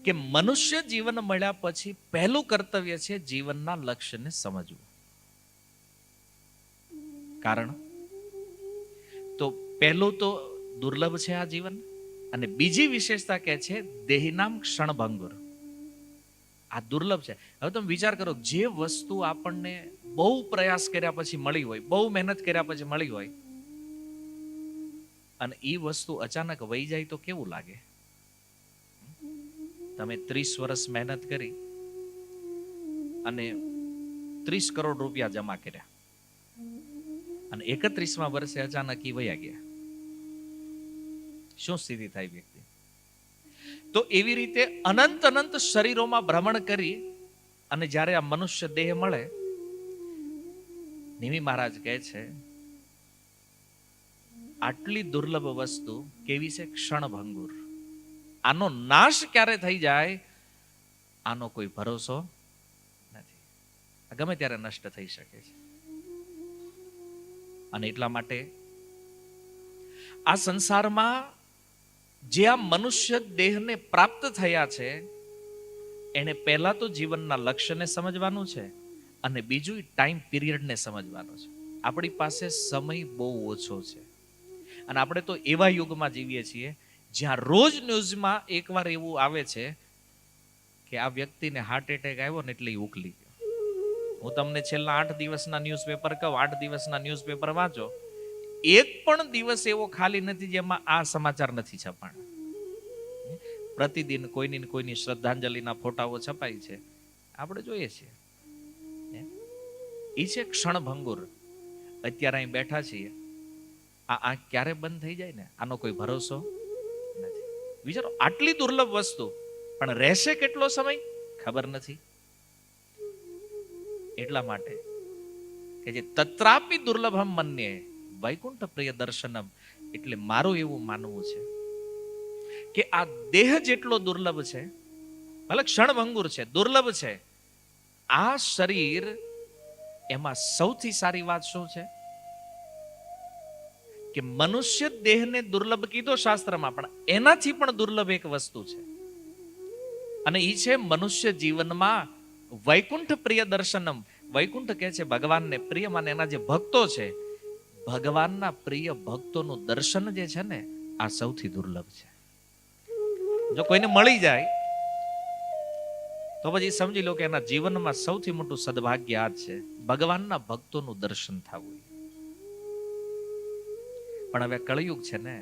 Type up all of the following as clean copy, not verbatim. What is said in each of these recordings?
કે મનુષ્ય જીવન મળ્યા પછી પહેલું કર્તવ્ય છે જીવનના લક્ષ્યને સમજવું. કારણ તો પહેલું તો દુર્લભ છે આ જીવન, અને બીજી વિશેષતા કે છે દેહિનામ ક્ષણભંગુર. આ દુર્લભ છે. હવે તમે વિચાર કરો, જે વસ્તુ આપણને બહુ પ્રયાસ કર્યા પછી મળી હોય, બહુ મહેનત કર્યા પછી મળી હોય, અને એ વસ્તુ અચાનક વહી જાય તો કેવું લાગે? તમે 30 વર્ષ મહેનત કરી અને 30 કરોડ રૂપિયા જમા કર્યા, અને 31મા વર્ષે અચાનક એ વયા ગયા, શું સ્થિતિ થાય વ્યક્તિ? તો એવી રીતે અનંત અનંત શરીરોમાં ભ્રમણ કરી અને જ્યારે આ મનુષ્ય દેહ મળે, નિમિ મહારાજ કહે છે આટલી દુર્લભ વસ્તુ કેવી છે? ક્ષણભંગુર. આનો નાશ ક્યારે થઈ જાય આનો કોઈ ભરોસો નથી. ગમે ત્યારે નષ્ટ થઈ શકે છે. અને એટલા માટે આ સંસારમાં જે આ મનુષ્ય દેહને પ્રાપ્ત થયા છે એને પહેલા તો જીવનના લક્ષ્યને સમજવાનું છે, અને બીજું ટાઈમ પિરિયડને સમજવાનું છે. આપણી પાસે સમય બહુ ઓછો છે, અને આપણે તો એવા યુગમાં જીવીએ છીએ જ્યાં રોજ ન્યૂઝમાં એકવાર એવું આવે છે કે આ વ્યક્તિને હાર્ટ એટેક આવ્યો ને એટલે ઉકલી ગયો. હું તમને છેલ્લા 8 દિવસના ન્યૂઝપેપર કહું, 8 દિવસના ન્યૂઝપેપર વાંચો, એક પણ દિવસ એવો ખાલી નથી જેમાં આ સમાચાર નથી છપાણા. પ્રતિદિન કોઈની શ્રદ્ધાંજલિના ફોટાઓ છપાય છે, આપણે જોઈએ છીએ. એ છે ક્ષણભંગુર. અત્યારે અહીં બેઠા છીએ, આ આંખ ક્યારે બંધ થઈ જાય ને આનો કોઈ ભરોસો નથી. વિચારો, આટલી દુર્લભ વસ્તુ પણ રહેશે કેટલો સમય ખબર નથી. એટલા માટે કે જે તત્રાપી દુર્લભમ મન્યે વૈકુંઠ પ્રિય દર્શનમ, એટલે મારું એવું માનવું છે કે આ દેહ જેટલો દુર્લભ છે, ભલે ક્ષણભંગુર છે, દુર્લભ છે, આ શરીર એમાં સૌથી સારી વાત શું છે કે મનુષ્ય દેહને દુર્લભ કીધો શાસ્ત્રમાં, પણ એનાથી પણ દુર્લભ એક વસ્તુ છે, અને એ છે મનુષ્ય જીવનમાં વૈકુંઠ પ્રિય દર્શનમ. વૈકુંઠ કહે છે ભગવાનને પ્રિય, માને એના જે ભક્તો છે, ભગવાનના પ્રિય ભક્તોનું દર્શન જે છે ને, આ સૌથી દુર્લભ છે. જો કોઈને મળી જાય તો પછી સમજી લો કે એના જીવનમાં સૌથી મોટું સદભાગ્ય આ છે, ભગવાનના ભક્તોનું દર્શન થવું. પણ હવે કળયુગ છે ને,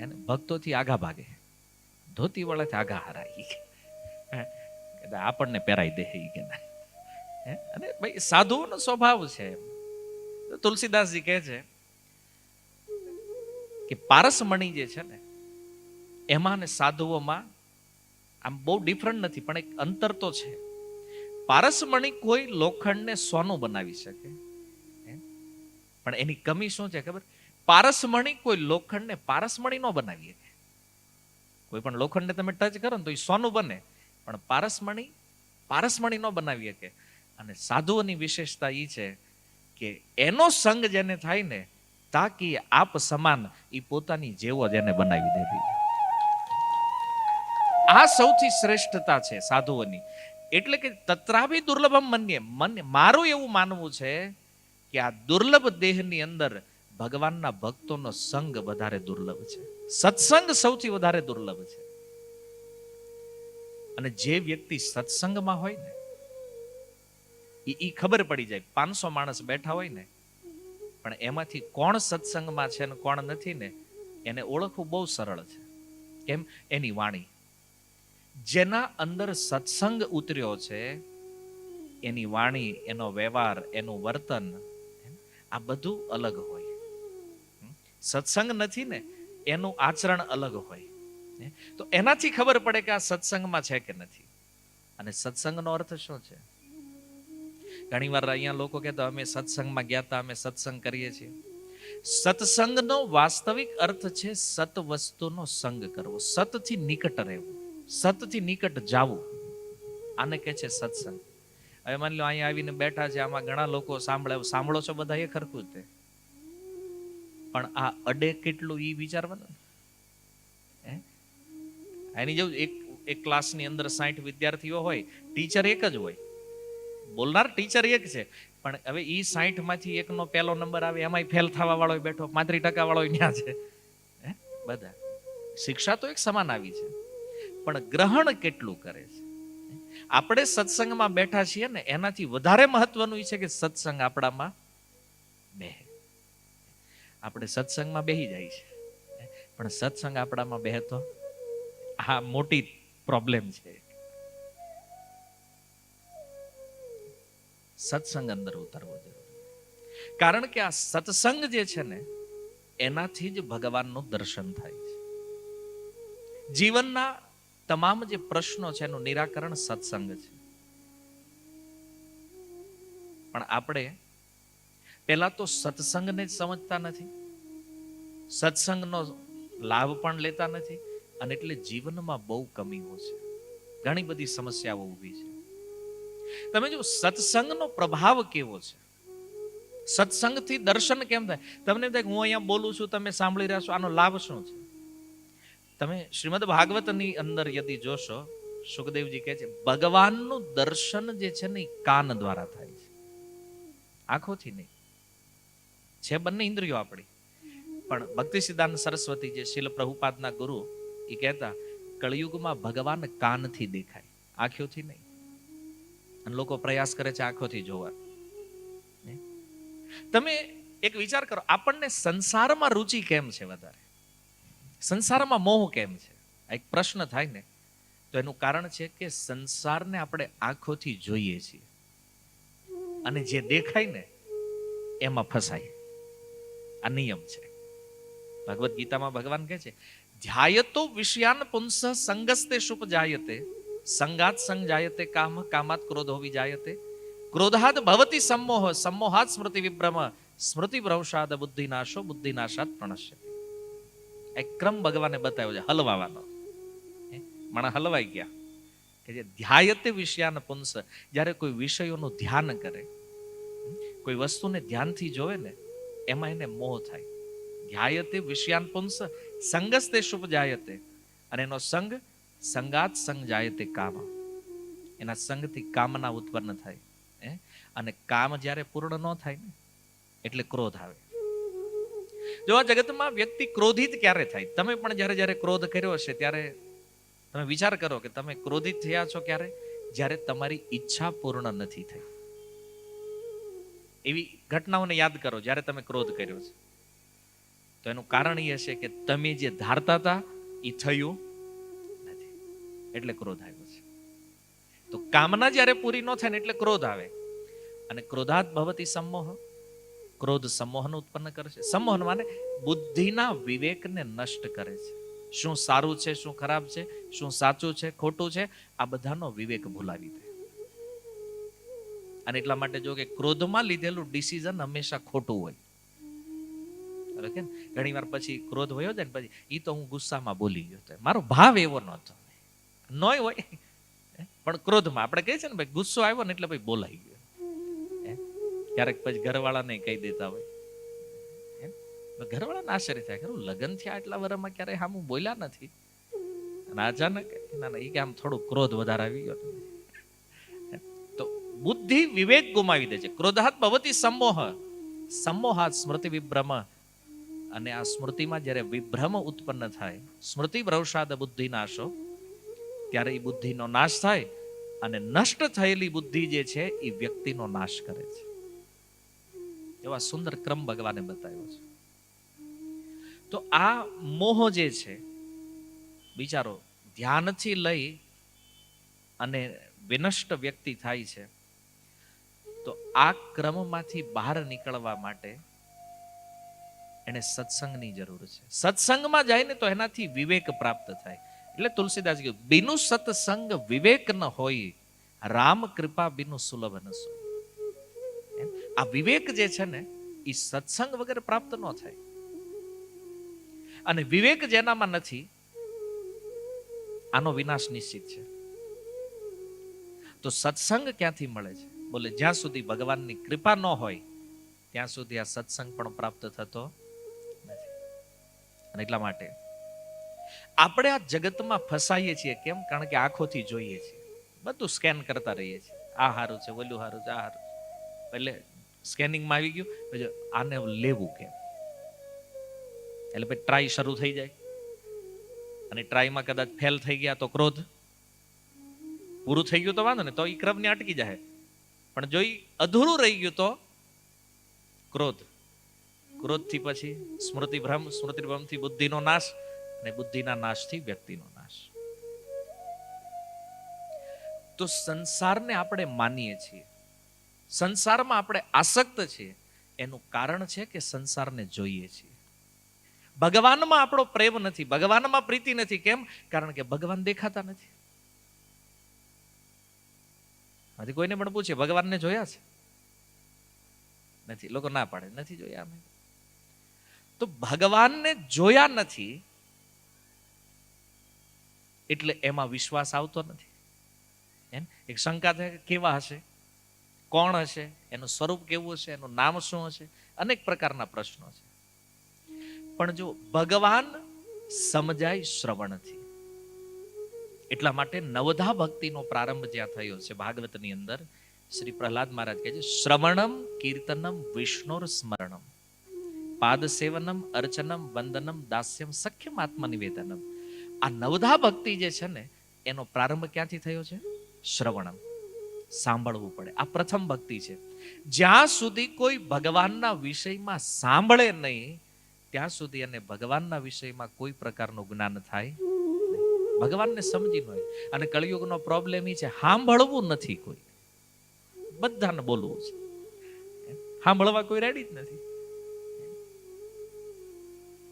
એને ભક્તોથી આગા ભાગે, ધોતી વાળાથી આગા હરાઈ, આપણને પહેરાઈ દે કે ના. અને ભાઈ સાધુઓનો સ્વભાવ છે. તુલસીદાસજી કહે છે કે પારસમણી જે છે ને, એમાં ને સાધુઓમાં આમ બહુ ડિફરન્ટ નથી, પણ એક અંતર તો છે. પારસમણી કોઈ લોખંડને સોનું બનાવી શકે, પણ એની કમી શું છે ખબર? પારસમણી કોઈ લોખંડને પારસમણી ન બનાવી શકે. કોઈ પણ લોખંડને તમે ટચ કરો ને તો એ સોનું બને, પણ પારસમણી ન બનાવી શકે. અને સાધુઓની વિશેષતા એ છે કે એનો સંગ જેને થાય ને, તાકી આપ સમાન એ પોતાની જેવો જ એને બનાવી દેવી. આ સૌથી શ્રેષ્ઠતા છે સાધુઓની. એટલે કે તત્રાભી દુર્લભમ મન્યે, મારું એવું માનવું છે કે આ દુર્લભ દેહની અંદર ભગવાનના ભક્તોનો સંગ વધારે દુર્લભ છે, સત્સંગ સૌથી વધારે દુર્લભ છે. અને જે વ્યક્તિ સત્સંગમાં હોય ને, એ ખબર પડી જાય. 500 માણસ બેઠા હોય ને, પણ એમાંથી કોણ સત્સંગમાં છે ને કોણ નથી ને, એને ઓળખવું બહુ સરળ છે. કેમ? એની વાણી. જેના અંદર સત્સંગ ઉતર્યો છે, એની વાણી, એનો વ્યવહાર, એનું વર્તન, આ બધું અલગ હોય. સત્સંગ નથી ને, એનું આચરણ અલગ હોય. તો એનાથી ખબર પડે કે આ સત્સંગમાં છે કે નથી. અને સત્સંગનો અર્થ શું છે? ઘણી વાર અહીંયા લોકો કહેતા અમે સત્સંગમાં ગયા હતા, અમે સત્સંગ કરીએ છીએ. સત્સંગનો વાસ્તવિક અર્થ છે સત વસ્તુનો સંગ કરવો, સતથી નિકટ રહેવું, સતથી નિકટ જાવું. આને કહે છે સત્સંગ. હવે માની લો અહીંયા આવીને બેઠા છે, આમાં ઘણા લોકો સાંભળો છો બધા એ ખરખું જ, પણ આ અડે કેટલું ઈ વિચારવાનું. એની જેવું એક એક ક્લાસની અંદર 60 વિદ્યાર્થીઓ હોય, ટીચર એક જ હોય, બોલનાર ટીચર એક છે, પણ હવે ઈ 60 માંથી એકનો પહેલો નંબર આવે, એમાંય ફેલ થવા વાળો બેઠો, 35% વાળો ત્યાં છે. બધા શિક્ષા તો એક સમાન આવી છે, પણ ગ્રહણ કેટલું કરે છે. આપણે સત્સંગમાં બેઠા છીએ ને, એનાથી વધારે મહત્વનું છે કે સત્સંગ આપણામાં બેહે. આપણે સત્સંગમાં બેહી જાય છે, પણ સત્સંગ આપણામાં બેહતો આ મોટી પ્રોબ્લેમ છે. સત્સંગ અંદર ઉતરવો જરૂરી, કારણ કે આ સત્સંગ જે છે ને, એનાથી જ ભગવાનનું દર્શન થાય છે. જીવનના તમામ જે પ્રશ્નો છે એનું નિરાકરણ સત્સંગ છે. પણ આપણે પહેલા તો સત્સંગને જ સમજતા નથી, સત્સંગનો લાભ પણ લેતા નથી, અને એટલે જીવનમાં બહુ કમીઓ છે, ઘણી બધી સમસ્યાઓ ઊભી છે. તમે જો સત્સંગનો પ્રભાવ કેવો છે, સત્સંગથી દર્શન કેમ થાય. તમને થાય હું અહીંયા બોલું છું, તમે સાંભળી રહ્યા છો, આનો લાભ શું છે? તમે શ્રીમદ ભાગવતની અંદર યદિ જોશો, સુખદેવજી કહે છે ભગવાનનું દર્શન જે છે ને એ કાન દ્વારા થાય છે, આંખોથી નહીં. છે બંને ઇન્દ્રિયો આપણી, પણ ભક્તિ સિદ્ધાંત સરસ્વતી જે શીલ પ્રભુપાદના ગુરુ, એ કહેતા કળિયુગમાં ભગવાન કાનથી દેખાય, આંખોથી નહીં. અને લોકો પ્રયાસ કરે છે આંખોથી જોવા. તમે એક વિચાર કરો, આપણને સંસારમાં રુચિ કેમ છે વધારે, સંસારમાં મોહ કેમ છે? એક પ્રશ્ન થાય ને, તો એનું કારણ છે કે સંસારને આપણે આંખોથી જોઈએ છીએ, અને જે દેખાય ને એમાં ફસાય. આ નિયમ છે. ભગવદ્ ગીતામાં ભગવાન કહે છે ધ્યાયતો વિષયાન પુંસ સંગસ્તે શુપ જાયતે, સંગાત સંગ જાયતે કામ, કામાત ક્રોધો વિજાયતે, ક્રોધાદ ભવતી सम्मोह, सम्मोहात સ્મૃતિ વિભ્રમ, સ્મૃતિ ભ્રંશાદ બુદ્ધિનાશો, બુદ્ધિનાશાત પ્રણશ્યતિ. એક ક્રમ ભગવાને બતાવ્યો છે હલવાવાનો. માણસ હલવાઈ ગયા કે જે ધ્યાયતે વિષયાન પુંસ, જ્યારે કોઈ વિષયોનું ધ્યાન કરે, કોઈ વસ્તુને ધ્યાનથી જોવે ને, એમાં એને મોહ થાય. ધ્યાયતે વિષયાન પુંસ સંગસ્તે શુભ જાયતે, અને એનો સંગ સંગાત સંગ જાયતે કામ, એના સંગથી કામના ઉત્પન્ન થાય. અને કામ જ્યારે પૂર્ણ ન થાય ને, એટલે ક્રોધ આવે. જો આ જગતમાં વ્યક્તિ ક્રોધિત ક્યારે થાય? તમે પણ જ્યારે જ્યારે ક્રોધ કર્યો હશે ત્યારે તમે વિચાર કરો કે તમે ક્રોધિત થયા છો ક્યારે? જ્યારે તમારી ઈચ્છા પૂર્ણ નથી થઈ. એવી ઘટનાઓને યાદ કરો જ્યારે તમે ક્રોધ કર્યો છે. તો એનું કારણ એ હશે કે તમે જે ધારતા હતા એ થયું નથી, એટલે ક્રોધ આવ્યો છે. તો કામના જ્યારે પૂરી ન થાય ને એટલે ક્રોધ આવે. અને ક્રોધાત ભવતી सम्मोह, ક્રોધ સંમોહન ઉત્પન્ન કરે છે. સંમોહન માને બુદ્ધિના વિવેકને નષ્ટ કરે છે. શું સારું છે, શું ખરાબ છે, શું સાચું છે, ખોટું છે, આ બધાનો વિવેક ભૂલાવી દે. અને એટલા માટે જો કે ક્રોધમાં લીધેલું ડિસિઝન હંમેશા ખોટું હોય. ઘણી વાર પછી ક્રોધ વયો જાય ને પછી એ તો હું ગુસ્સામાં બોલી ગયો, મારો ભાવ એવો નહોતો, નોય હોય. પણ ક્રોધમાં આપણે કહીએ છીએ ને ભાઈ ગુસ્સો આવ્યો ને એટલે ભાઈ બોલાઈ ગયો. ક્યારેક પછી ઘરવાળાને કહી દેતા હોય, ઘરવાળાને આશ્ચર્ય થાય, ખરું લગ્ન થયા આટલા વર્ષમાં ક્યારેય આમ બોલ્યા નથી, અને અચાનક ના એ કે આમ થોડું ક્રોધ વધારે આવી ગયો. તો બુદ્ધિ વિવેક ગુમાવી દે છે. ક્રોધાત ભવતી सम्मोह, सम्मोहात સ્મૃતિ વિભ્રમ, અને આ સ્મૃતિમાં જ્યારે વિભ્રમ ઉત્પન્ન થાય, સ્મૃતિ ભ્રંશાદ બુદ્ધિ નાશો, ત્યારે એ બુદ્ધિનો નાશ થાય. અને નષ્ટ થયેલી બુદ્ધિ જે છે એ વ્યક્તિનો નાશ કરે છે. એવા સુંદર ક્રમ ભગવાને બતાવ્યો છે. તો આ મોહ જે છે, વિચારો, ધ્યાનથી લઈ અને વિનષ્ટ વ્યક્તિ થાય છે. તો આ ક્રમમાંથી બહાર નીકળવા માટે એને સત્સંગની જરૂર છે. સત્સંગમાં જાય ને તો એનાથી વિવેક પ્રાપ્ત થાય. એટલે તુલસીદાસ કહ્યું બિનુ સત્સંગ વિવેક ન હોય, રામ કૃપા બિનુ સુલભ ન સોય. આ વિવેક જે છે ને એ સત્સંગ વગર પ્રાપ્ત ન થાય. અને વિવેક જેનામાં નથી, આનો વિનાશ નિશ્ચિત છે. તો સત્સંગ ક્યાંથી મળે છે? બોલે જ્યાં સુધી ભગવાનની કૃપા ન હોય ત્યાં સુધી આ સત્સંગ પણ પ્રાપ્ત થતો નથી. અને એટલા માટે આપણે આ જગતમાં ફસાઈએ છીએ કેમ? કારણ કે આંખોથી જોઈએ છીએ, બધું સ્કેન કરતા રહીએ છીએ. આ હારું છે, ઓલું હારું છે, આ હારું. એટલે સ્કેનિંગમાં આવી ગયું, પછી આને લેવું કેમ? એટલે પછી ટ્રાય શરૂ થઈ જાય, અને ટ્રાયમાં કદાચ ફેલ થઈ ગયા તો ક્રોધ. પૂરું થઈ ગયું તો વાંધો ને, તો એ ક્રમને અટકી જાય. પણ જો અધૂરું રહી ગયું તો ક્રોધ. ક્રોધથી પછી સ્મૃતિભ્રમથી બુદ્ધિનો નાશ, અને બુદ્ધિના નાશથી વ્યક્તિનો નાશ. તો સંસારને આપણે માનીએ છીએ, સંસારમાં આપણે આસક્ત છીએ, એનું કારણ છે કે સંસારને જોઈએ છીએ. ભગવાનમાં આપણો પ્રેમ નથી, ભગવાનમાં પ્રીતિ નથી. કેમ? કારણ કે ભગવાન દેખાતા નથી. આથી કોઈને પણ પૂછે ભગવાનને જોયા છે? નથી. લોકો ના પાડે નથી જોયા અમે. તો ભગવાનને જોયા નથી એટલે એમાં વિશ્વાસ આવતો નથી. એક શંકા થાય, કેવા હશે, કોણ હશે, એનું સ્વરૂપ કેવું હશે, એનું નામ શું હશે, અનેક પ્રકારના પ્રશ્નો છે. પણ જો ભગવાન સમજાય શ્રવણથી. એટલા માટે નવધા ભક્તિનો પ્રારંભ જ્યાં થયો છે ભાગવતની અંદર, શ્રી પ્રહલાદ મહારાજ કહે છે, શ્રવણમ કીર્તનમ વિષ્ણુર સ્મરણમ પાદ સેવનમ અર્ચનમ વંદનમ દાસ્યમ સખ્યમ આત્મનિવેદનમ. આ નવધા ભક્તિ જે છે ને, એનો પ્રારંભ ક્યાંથી થયો છે? શ્રવણમ. સાંભળવું પડે. આ પ્રથમ ભક્તિ છે. જ્યાં સુધી કોઈ ભગવાનના વિષયમાં સાંભળે નહીં, ત્યાં સુધી એને ભગવાનના વિષયમાં કોઈ પ્રકારનું જ્ઞાન થાય. ભગવાનને સમજી ન હોય. અને કળિયુગનો પ્રોબ્લેમ એ છે, સાંભળવું નથી કોઈ, બધાને બોલવું છે. સાંભળવા કોઈ રેડી જ નથી.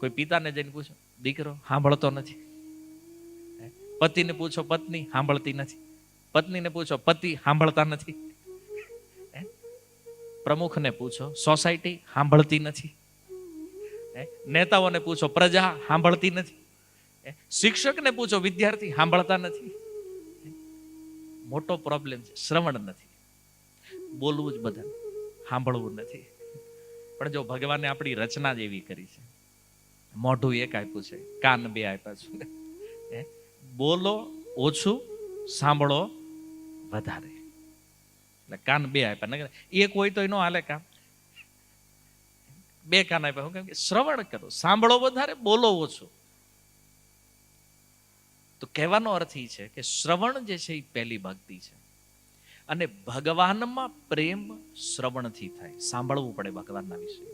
કોઈ પિતાને જઈને પૂછો, દીકરો સાંભળતો નથી. પતિને પૂછો, પત્ની સાંભળતી નથી. પત્નીને પૂછો, પતિ સાંભળતા નથી. પ્રમુખને પૂછો, સોસાયટી સાંભળતી નથી. નેતાઓને પૂછો, પ્રજા સાંભળતી નથી. શિક્ષકને પૂછો, વિદ્યાર્થી સાંભળતા નથી. મોટો પ્રોબ્લેમ છે, શ્રવણ નથી. બોલવું જ બધા, સાંભળવું નથી. પણ જો ભગવાને આપણી રચના જ એવી કરી છે, મોઢું એક આપ્યું છે, કાન બે આપ્યા છે. બોલો ઓછું, સાંભળો વધારે. એટલે કાન બે આપ્યા. એક હોય તો એનો હાલે કામ. બે કાન આપ્યા. હું કેમ કે શ્રવણ કરો, સાંભળો વધારે, બોલો ઓછું. તો કહેવાનો અર્થ એ છે કે શ્રવણ જે છે એ પહેલી ભક્તિ છે. અને ભગવાનમાં પ્રેમ શ્રવણથી થાય. સાંભળવું પડે ભગવાનના વિશે.